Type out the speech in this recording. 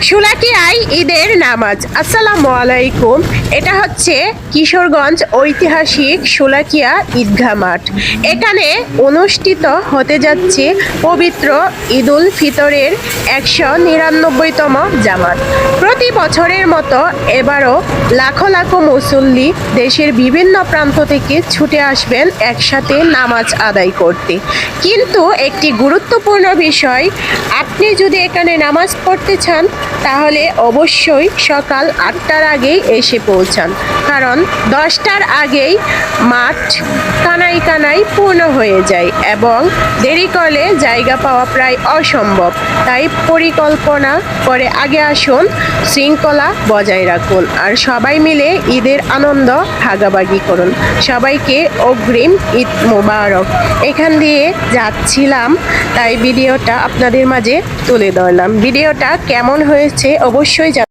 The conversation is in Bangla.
শোলাকিয়ায় ঈদের নামাজ। আসসালামু আলাইকুম। এটা হচ্ছে কিশোরগঞ্জ ঐতিহাসিক শোলাকিয়া ঈদগাহ মাঠ। এখানে অনুষ্ঠিত হতে যাচ্ছে পবিত্র ঈদুল ফিতরের 199তম জামাত। প্রতি বছরের মতো এবারও লাখো লাখো মুসল্লি দেশের বিভিন্ন প্রান্ত থেকে ছুটে আসবেন একসাথে নামাজ আদায় করতে। কিন্তু একটি গুরুত্বপূর্ণ বিষয়, আপনি যদি এখানে নামাজ পড়তে চান তাহলে অবশ্যই সকাল 8টার আগেই এসে পৌঁছান, কারণ 10টার আগেই মাঠ কানায় কানায় পূর্ণ হয়ে যায় এবং দেরি করলে জায়গা পাওয়া প্রায় অসম্ভব। তাই পরিকল্পনা করে আগে আসুন, শৃঙ্খলা বজায় রাখুন আর সবাই মিলে ঈদের আনন্দ ভাগাভাগি করুন। সবাইকে অগ্রিম ঈদ মোবারক। এখান দিয়ে যাচ্ছিলাম তাই ভিডিওটা আপনাদের মাঝে তুলে ধরলাম। ভিডিওটা কেমন হয়েছে অবশ্যই